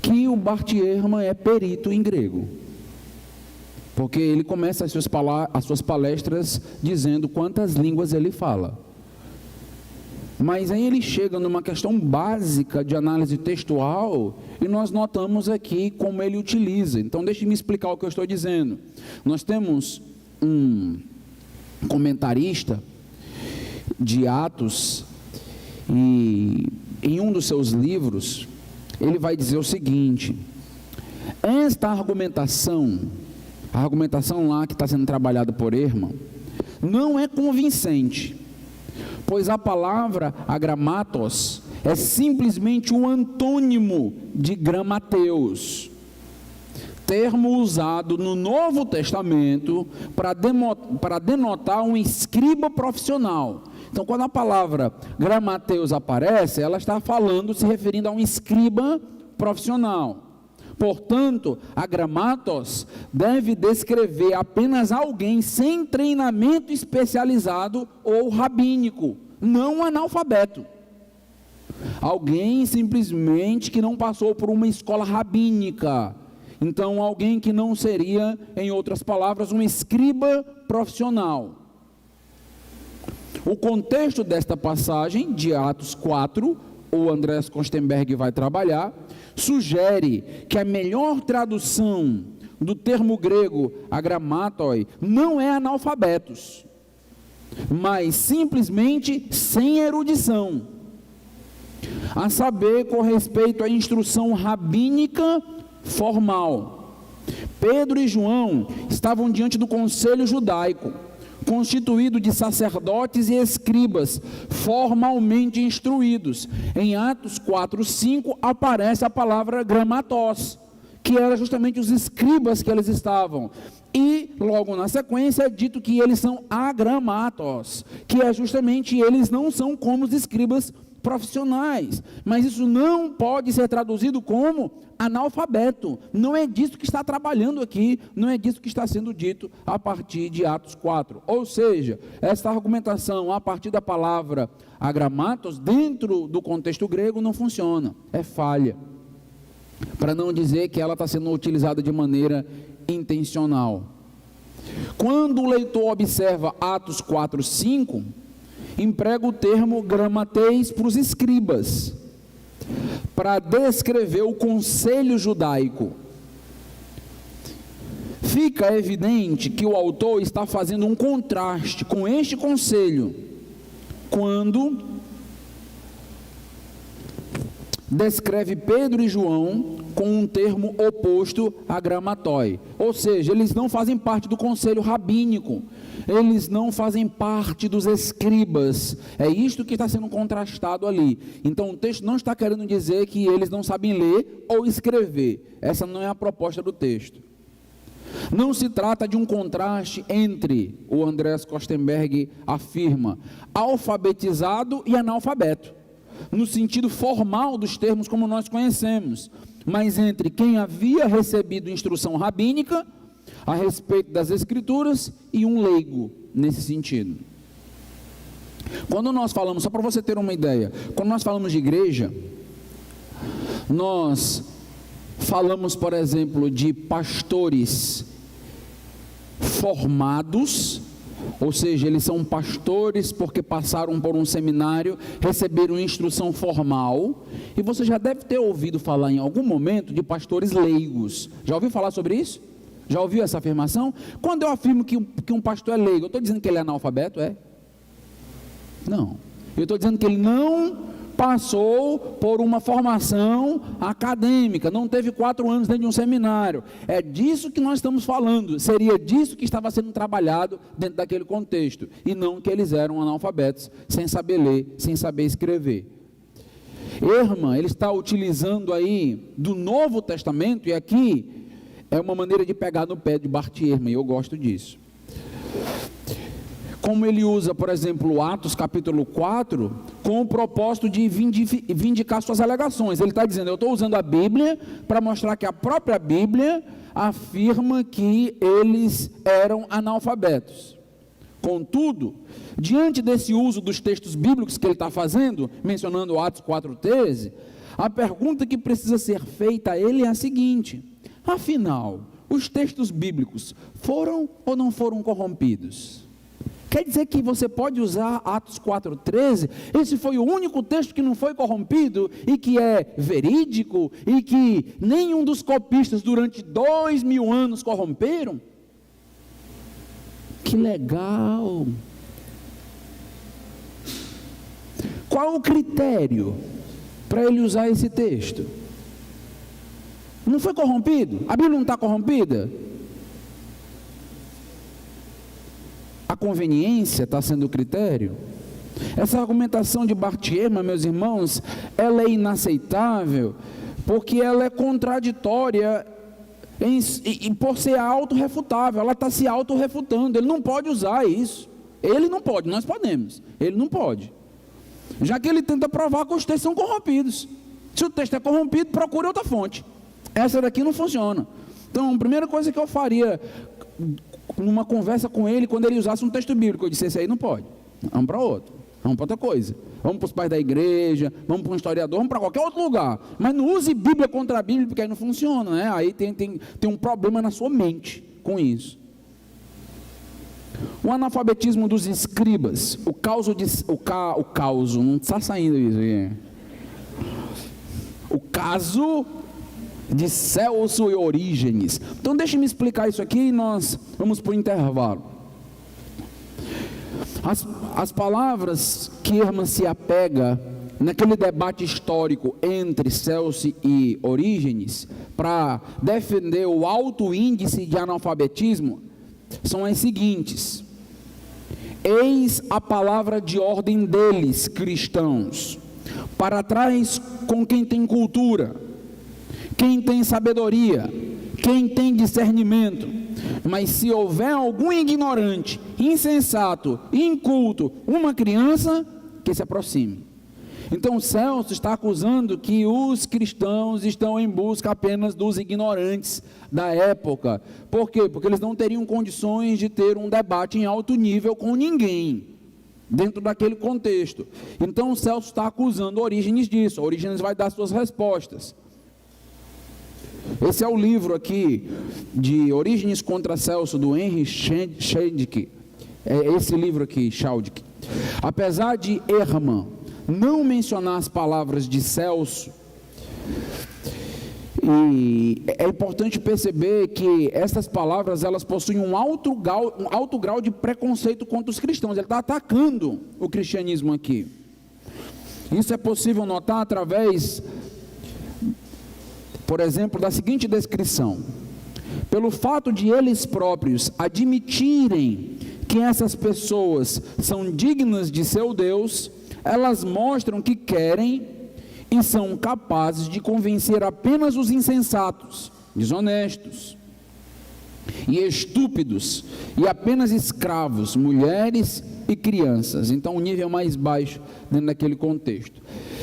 que o Bart Ehrman é perito em grego, porque ele começa as suas palestras dizendo quantas línguas ele fala, mas aí ele chega numa questão básica de análise textual, e nós notamos aqui como ele utiliza. Então deixe-me explicar o que eu estou dizendo. Nós temos um comentarista de Atos, e em um dos seus livros, ele vai dizer o seguinte: esta argumentação, a argumentação lá que está sendo trabalhada por Ehrman, não é convincente, pois a palavra agrammatos é simplesmente um antônimo de gramateus, termo usado no Novo Testamento para denotar um escriba profissional. Então, quando a palavra gramateus aparece, ela está falando, se referindo a um escriba profissional. Portanto, a grammatos deve descrever apenas alguém sem treinamento especializado ou rabínico, não analfabeto. Alguém simplesmente que não passou por uma escola rabínica. Então, alguém que não seria, em outras palavras, um escriba profissional. O contexto desta passagem, de Atos 4, o Andreas Kostenberg vai trabalhar, sugere que a melhor tradução do termo grego agrammatoi não é analfabetos, mas simplesmente sem erudição, a saber, com respeito à instrução rabínica formal. Pedro e João estavam diante do conselho judaico, constituído de sacerdotes e escribas, formalmente instruídos. Em Atos 4:5 aparece a palavra grammatós, que era justamente os escribas que eles estavam. E logo na sequência é dito que eles são agramatos, que é justamente, eles não são como os escribas profissionais, mas isso não pode ser traduzido como analfabeto. Não é disso que está trabalhando aqui, não é disso que está sendo dito a partir de Atos 4. Ou seja, essa argumentação a partir da palavra agramatos, dentro do contexto grego, não funciona, é falha, para não dizer que ela está sendo utilizada de maneira intencional. Quando o leitor observa Atos 4:5, emprega o termo gramateis para os escribas, para descrever o conselho judaico. Fica evidente que o autor está fazendo um contraste com este conselho, quando descreve Pedro e João com um termo oposto a gramatói, ou seja, eles não fazem parte do conselho rabínico, eles não fazem parte dos escribas. É isto que está sendo contrastado ali. Então o texto não está querendo dizer que eles não sabem ler ou escrever. Essa não é a proposta do texto. Não se trata de um contraste entre, o Andreas Kostenberg afirma, alfabetizado e analfabeto, no sentido formal dos termos como nós conhecemos, mas entre quem havia recebido instrução rabínica a respeito das Escrituras e um leigo nesse sentido. Quando nós falamos, só para você ter uma ideia, quando nós falamos de igreja, nós falamos, por exemplo, de pastores formados, ou seja, eles são pastores porque passaram por um seminário, receberam instrução formal, e você já deve ter ouvido falar em algum momento de pastores leigos. Já ouviu falar sobre isso? Já ouviu essa afirmação? Quando eu afirmo que um pastor é leigo, eu estou dizendo que ele é analfabeto? Não. Eu estou dizendo que ele não passou por uma formação acadêmica, não teve 4 anos dentro de um seminário. É disso que nós estamos falando. Seria disso que estava sendo trabalhado dentro daquele contexto, e não que eles eram analfabetos, sem saber ler, sem saber escrever. Ehrman, ele está utilizando aí do Novo Testamento, e aqui é uma maneira de pegar no pé de Bart Ehrman, e eu gosto disso. Como ele usa, por exemplo, Atos capítulo 4, com o propósito de vindicar suas alegações. Ele está dizendo, eu estou usando a Bíblia para mostrar que a própria Bíblia afirma que eles eram analfabetos. Contudo, diante desse uso dos textos bíblicos que ele está fazendo, mencionando Atos 4:13, a pergunta que precisa ser feita a ele é a seguinte: afinal, os textos bíblicos foram ou não foram corrompidos? Quer dizer que você pode usar Atos 4:13, esse foi o único texto que não foi corrompido, e que é verídico, e que nenhum dos copistas durante 2000 anos corromperam? Que legal! Qual o critério para ele usar esse texto? Não foi corrompido? A Bíblia não está corrompida? A conveniência está sendo o critério? Essa argumentação de Bart Ehrman, meus irmãos, ela é inaceitável, porque ela é contraditória por ser autorrefutável. Ela está se autorrefutando. Ele não pode usar isso. Ele não pode, nós podemos. Ele não pode. Já que ele tenta provar que os textos são corrompidos. Se o texto é corrompido, procure outra fonte. Essa daqui não funciona. Então, a primeira coisa que eu faria numa conversa com ele, quando ele usasse um texto bíblico, eu disse, esse aí não pode, vamos para outro, vamos para outra coisa, vamos para os pais da igreja, vamos para um historiador, vamos para qualquer outro lugar, mas não use Bíblia contra a Bíblia, porque aí não funciona, né? Aí tem um problema na sua mente com isso. O analfabetismo dos escribas, o caso, não está saindo isso aqui, o caso de Celso e Orígenes. Então deixe-me explicar isso aqui e nós vamos para o intervalo. As palavras que Ehrman se apega naquele debate histórico entre Celso e Orígenes, para defender o alto índice de analfabetismo, são as seguintes: eis a palavra de ordem deles, cristãos, para trás com quem tem cultura, quem tem sabedoria, quem tem discernimento, mas se houver algum ignorante, insensato, inculto, uma criança, que se aproxime. Então Celso está acusando que os cristãos estão em busca apenas dos ignorantes da época. Por quê? Porque eles não teriam condições de ter um debate em alto nível com ninguém, dentro daquele contexto. Então Celso está acusando Orígenes disso. Orígenes vai dar suas respostas. Esse é o livro aqui, de Orígenes contra Celso, do Henry Schaudicke. É esse livro aqui, Schaudicke. Apesar de Ehrman não mencionar as palavras de Celso, e é importante perceber que essas palavras, elas possuem um alto grau de preconceito contra os cristãos. Ele está atacando o cristianismo aqui. Isso é possível notar através, por exemplo, da seguinte descrição: pelo fato de eles próprios admitirem que essas pessoas são dignas de seu Deus, elas mostram que querem e são capazes de convencer apenas os insensatos, desonestos e estúpidos, e apenas escravos, mulheres e crianças. Então, um nível mais baixo dentro daquele contexto.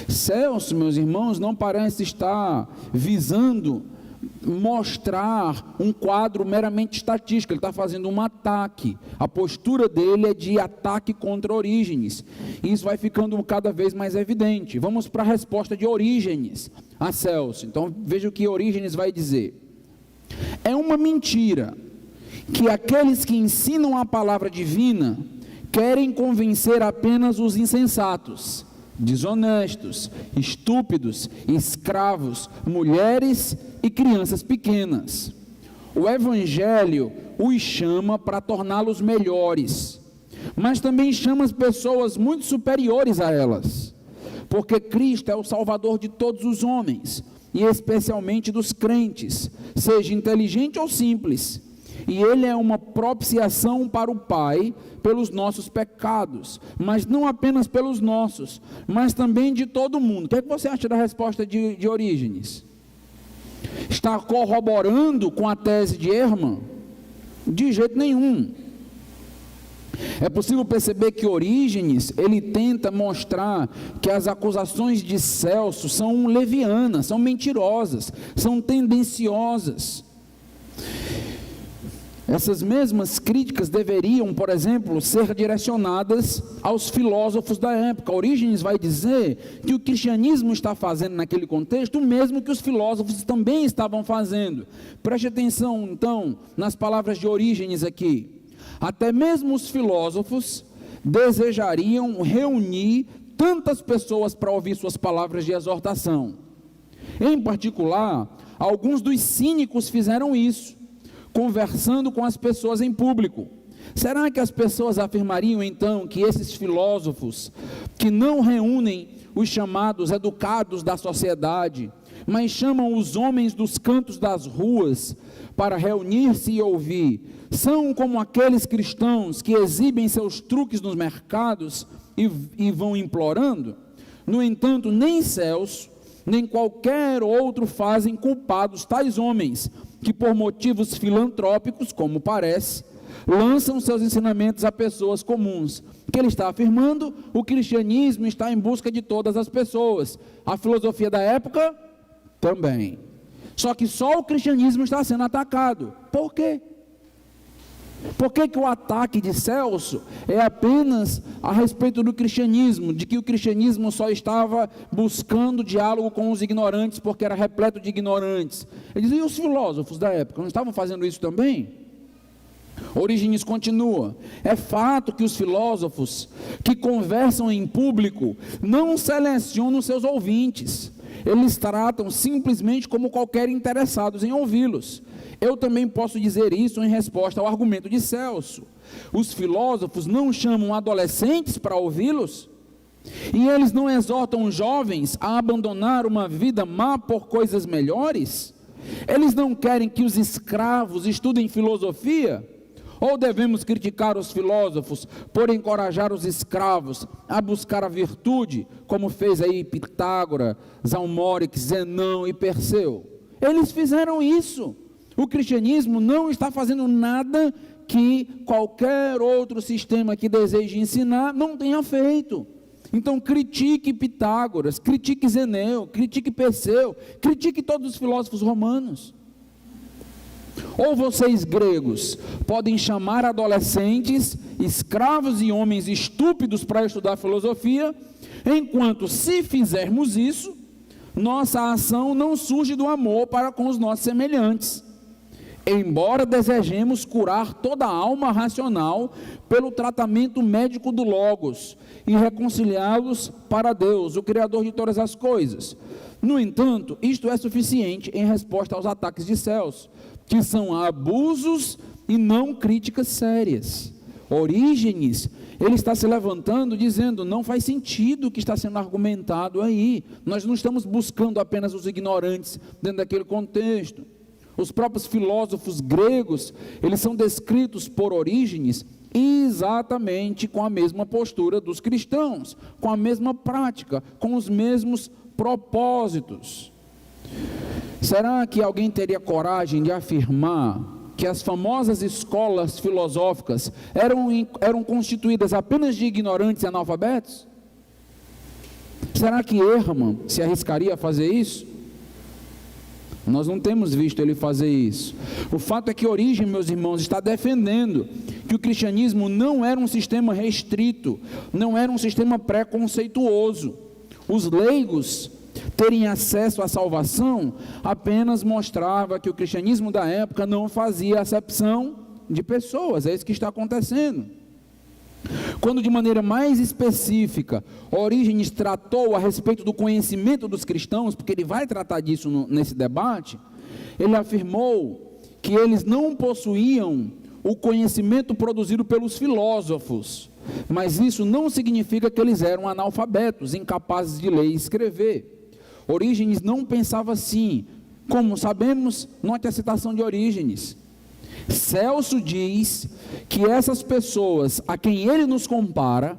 Celso, meus irmãos, não parece estar visando mostrar um quadro meramente estatístico. Ele está fazendo um ataque. A postura dele é de ataque contra Orígenes. E isso vai ficando cada vez mais evidente. Vamos para a resposta de Orígenes a Celso. Então veja o que Orígenes vai dizer: é uma mentira que aqueles que ensinam a palavra divina querem convencer apenas os insensatos, desonestos, estúpidos, escravos, mulheres e crianças pequenas. O Evangelho os chama para torná-los melhores, mas também chama as pessoas muito superiores a elas, porque Cristo é o Salvador de todos os homens, e especialmente dos crentes, seja inteligente ou simples, e Ele é uma propiciação para o Pai pelos nossos pecados, mas não apenas pelos nossos, mas também de todo mundo. O que é que você acha da resposta de Orígenes? Está corroborando com a tese de Ehrman? De jeito nenhum. É possível perceber que Orígenes, ele tenta mostrar que as acusações de Celso são levianas, são mentirosas, são tendenciosas. Essas mesmas críticas deveriam, por exemplo, ser direcionadas aos filósofos da época. Orígenes vai dizer que o cristianismo está fazendo naquele contexto o mesmo que os filósofos também estavam fazendo. Preste atenção, então, nas palavras de Orígenes aqui. Até mesmo os filósofos desejariam reunir tantas pessoas para ouvir suas palavras de exortação. Em particular, alguns dos cínicos fizeram isso, conversando com as pessoas em público. Será que as pessoas afirmariam então que esses filósofos, que não reúnem os chamados educados da sociedade, mas chamam os homens dos cantos das ruas para reunir-se e ouvir, são como aqueles cristãos que exibem seus truques nos mercados e vão implorando? No entanto, nem Celso, nem qualquer outro fazem culpados tais homens, que por motivos filantrópicos, como parece, lançam seus ensinamentos a pessoas comuns. O que ele está afirmando? O cristianismo está em busca de todas as pessoas. A filosofia da época também. Só que só o cristianismo está sendo atacado. Por quê? Por que o ataque de Celso é apenas a respeito do cristianismo, de que o cristianismo só estava buscando diálogo com os ignorantes, porque era repleto de ignorantes? Ele diz: e os filósofos da época não estavam fazendo isso também? Orígenes continua: é fato que os filósofos que conversam em público não selecionam seus ouvintes, eles tratam simplesmente como qualquer interessados em ouvi-los. Eu também posso dizer isso em resposta ao argumento de Celso. Os filósofos não chamam adolescentes para ouvi-los? E eles não exortam os jovens a abandonar uma vida má por coisas melhores? Eles não querem que os escravos estudem filosofia? Ou devemos criticar os filósofos por encorajar os escravos a buscar a virtude, como fez aí Pitágoras, Zalmóric, Zenão e Perseu? Eles fizeram isso. O cristianismo não está fazendo nada que qualquer outro sistema que deseje ensinar não tenha feito. Então critique Pitágoras, critique Zeneu, critique Perseu, critique todos os filósofos romanos. Ou vocês gregos podem chamar adolescentes, escravos e homens estúpidos para estudar filosofia, enquanto se fizermos isso, nossa ação não surge do amor para com os nossos semelhantes. Embora desejemos curar toda a alma racional pelo tratamento médico do Logos e reconciliá-los para Deus, o Criador de todas as coisas. No entanto, isto é suficiente em resposta aos ataques de Celso, que são abusos e não críticas sérias. Orígenes, ele está se levantando dizendo, não faz sentido o que está sendo argumentado aí, nós não estamos buscando apenas os ignorantes dentro daquele contexto. Os próprios filósofos gregos, eles são descritos por Orígenes exatamente com a mesma postura dos cristãos, com a mesma prática, com os mesmos propósitos. Será que alguém teria coragem de afirmar que as famosas escolas filosóficas eram constituídas apenas de ignorantes e analfabetos? Será que Hermann se arriscaria a fazer isso? Nós não temos visto ele fazer isso. O fato é que Orígenes, meus irmãos, está defendendo que o cristianismo não era um sistema restrito, não era um sistema preconceituoso. Os leigos terem acesso à salvação apenas mostrava que o cristianismo da época não fazia acepção de pessoas. É isso que está acontecendo. Quando de maneira mais específica Orígenes tratou a respeito do conhecimento dos cristãos, porque ele vai tratar disso nesse debate, ele afirmou que eles não possuíam o conhecimento produzido pelos filósofos, mas isso não significa que eles eram analfabetos, incapazes de ler e escrever. Orígenes não pensava assim. Como sabemos, note a citação de Orígenes. Celso diz que essas pessoas a quem ele nos compara,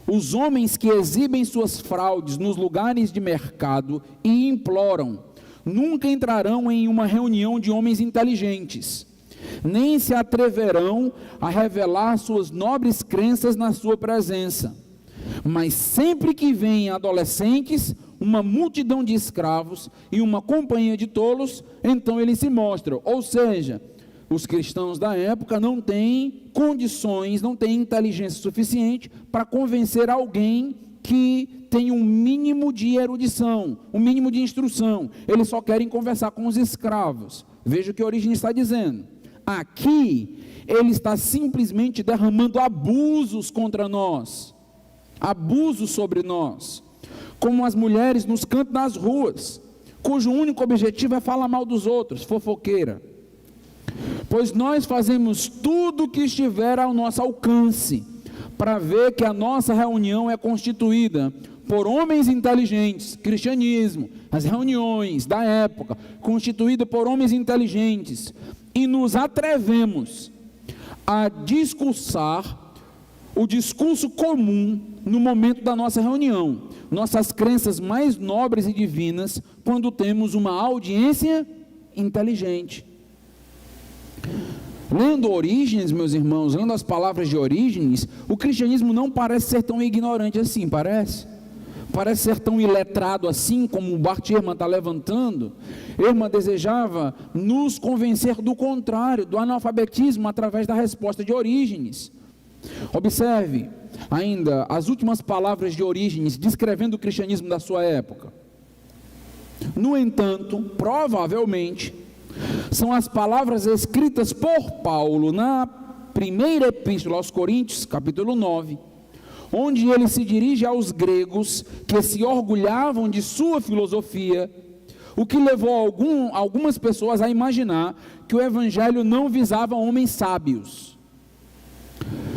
os homens que exibem suas fraudes nos lugares de mercado e imploram, nunca entrarão em uma reunião de homens inteligentes, nem se atreverão a revelar suas nobres crenças na sua presença. Mas sempre que vêm adolescentes, uma multidão de escravos e uma companhia de tolos, então eles se mostram. Ou seja, os cristãos da época não têm condições, não têm inteligência suficiente para convencer alguém que tem um mínimo de erudição, um mínimo de instrução. Eles só querem conversar com os escravos. Veja o que Orígenes está dizendo. Aqui, ele está simplesmente derramando abusos contra nós, abusos sobre nós, como as mulheres nos cantos das ruas, cujo único objetivo é falar mal dos outros, fofoqueira. Pois nós fazemos tudo o que estiver ao nosso alcance, para ver que a nossa reunião é constituída por homens inteligentes, cristianismo, as reuniões da época, constituída por homens inteligentes, e nos atrevemos a discursar o discurso comum no momento da nossa reunião, nossas crenças mais nobres e divinas, quando temos uma audiência inteligente. Lendo Orígenes, meus irmãos, lendo as palavras de Orígenes, o cristianismo não parece ser tão ignorante assim, parece? Parece ser tão iletrado assim, como o Bart Ehrman está levantando. Ehrman desejava nos convencer do contrário, do analfabetismo, através da resposta de Orígenes. Observe ainda as últimas palavras de Orígenes, descrevendo o cristianismo da sua época. No entanto, provavelmente, são as palavras escritas por Paulo na primeira epístola aos Coríntios, capítulo 9, onde ele se dirige aos gregos que se orgulhavam de sua filosofia, o que levou algumas pessoas a imaginar que o Evangelho não visava homens sábios.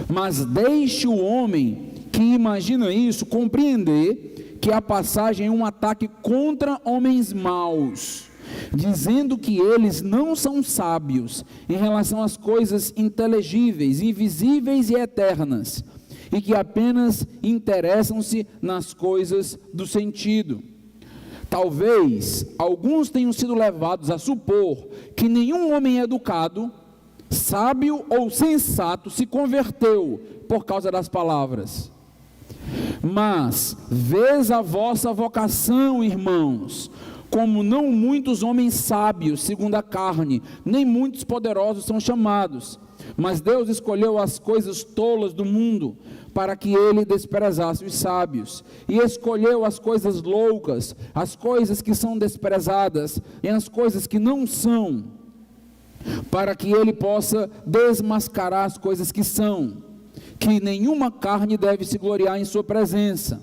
Mas deixe o homem que imagina isso compreender que a passagem é um ataque contra homens maus, dizendo que eles não são sábios em relação às coisas inteligíveis, invisíveis e eternas, e que apenas interessam-se nas coisas do sentido. Talvez alguns tenham sido levados a supor que nenhum homem educado, sábio ou sensato se converteu por causa das palavras. Mas, vês a vossa vocação, irmãos, como não muitos homens sábios, segundo a carne, nem muitos poderosos são chamados, mas Deus escolheu as coisas tolas do mundo, para que ele desprezasse os sábios, e escolheu as coisas loucas, as coisas que são desprezadas, e as coisas que não são, para que ele possa desmascarar as coisas que são, que nenhuma carne deve se gloriar em sua presença.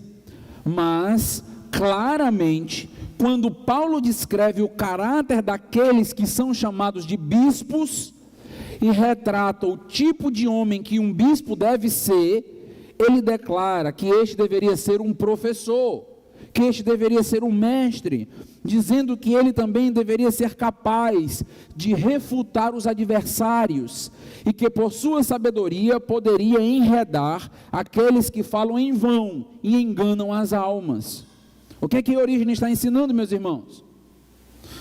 Mas, claramente, quando Paulo descreve o caráter daqueles que são chamados de bispos, e retrata o tipo de homem que um bispo deve ser, ele declara que este deveria ser um professor, que este deveria ser um mestre, dizendo que ele também deveria ser capaz de refutar os adversários, e que por sua sabedoria poderia enredar aqueles que falam em vão e enganam as almas. O que é que Orígenes está ensinando, meus irmãos?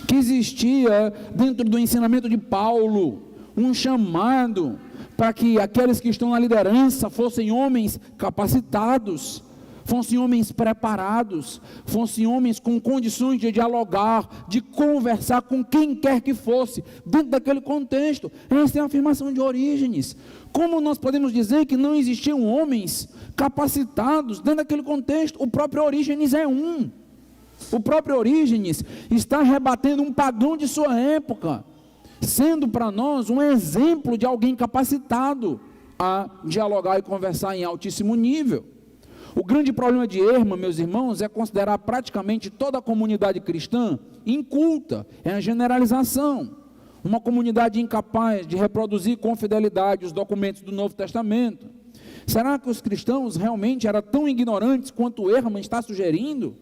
Que existia dentro do ensinamento de Paulo um chamado para que aqueles que estão na liderança fossem homens capacitados, fossem homens preparados, fossem homens com condições de dialogar, de conversar com quem quer que fosse, dentro daquele contexto. Essa é a afirmação de Orígenes. Como nós podemos dizer que não existiam homens capacitados dentro daquele contexto? O próprio Orígenes é um. O próprio Orígenes está rebatendo um pagão de sua época, sendo para nós um exemplo de alguém capacitado a dialogar e conversar em altíssimo nível. O grande problema de Hermann, meus irmãos, é considerar praticamente toda a comunidade cristã inculta, é a generalização, uma comunidade incapaz de reproduzir com fidelidade os documentos do Novo Testamento. Será que os cristãos realmente eram tão ignorantes quanto Hermann está sugerindo?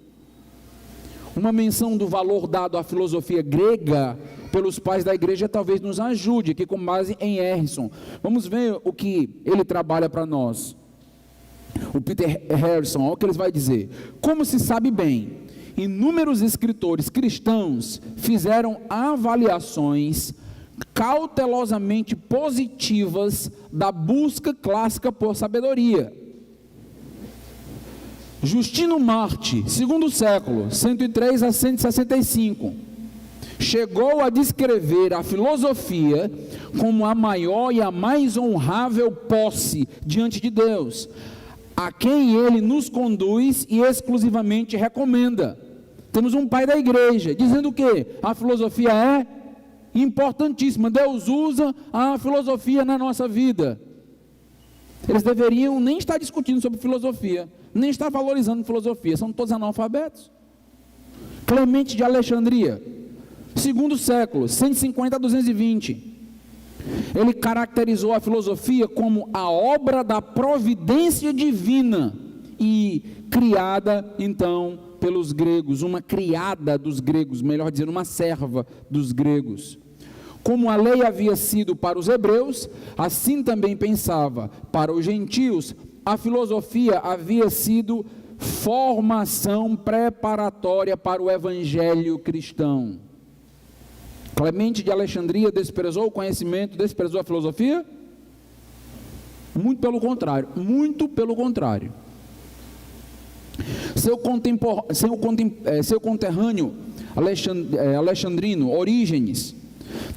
Uma menção do valor dado à filosofia grega pelos pais da igreja talvez nos ajude, aqui com base em Harrison. Vamos ver o que ele trabalha para nós. O Peter Harrison, olha o que ele vai dizer. Como se sabe bem, inúmeros escritores cristãos fizeram avaliações cautelosamente positivas da busca clássica por sabedoria. Justino Marte, segundo século, 103 a 165, chegou a descrever a filosofia como a maior e a mais honrável posse diante de Deus, a quem ele nos conduz e exclusivamente recomenda. Temos um pai da igreja dizendo que a filosofia é importantíssima, Deus usa a filosofia na nossa vida. Eles deveriam nem estar discutindo sobre filosofia, nem estar valorizando filosofia, são todos analfabetos. Clemente de Alexandria, segundo século, 150 a 220, ele caracterizou a filosofia como a obra da providência divina e criada então pelos gregos, uma criada dos gregos, melhor dizendo, uma serva dos gregos. Como a lei havia sido para os hebreus, assim também pensava para os gentios, a filosofia havia sido formação preparatória para o evangelho cristão. Clemente de Alexandria desprezou o conhecimento, desprezou a filosofia? Muito pelo contrário, muito pelo contrário. Seu conterrâneo alexandrino, Orígenes,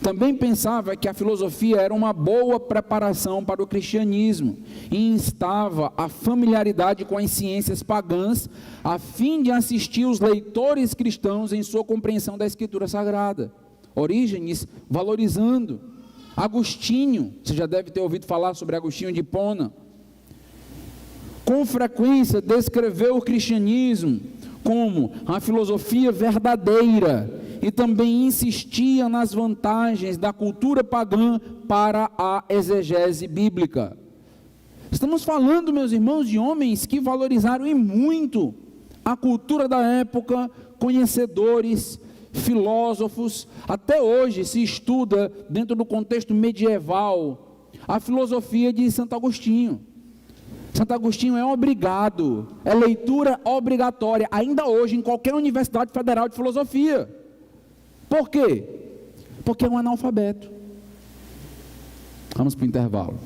também pensava que a filosofia era uma boa preparação para o cristianismo e instava a familiaridade com as ciências pagãs a fim de assistir os leitores cristãos em sua compreensão da Escritura Sagrada. Orígenes valorizando. Agostinho, você já deve ter ouvido falar sobre Agostinho de Hipona, com frequência descreveu o cristianismo como a filosofia verdadeira e também insistia nas vantagens da cultura pagã para a exegese bíblica. Estamos falando, meus irmãos, de homens que valorizaram e muito a cultura da época, conhecedores, filósofos. Até hoje se estuda, dentro do contexto medieval, a filosofia de Santo Agostinho. Santo Agostinho é obrigado, é leitura obrigatória, ainda hoje, em qualquer universidade federal de filosofia. Por quê? Porque é um analfabeto. Vamos para o intervalo.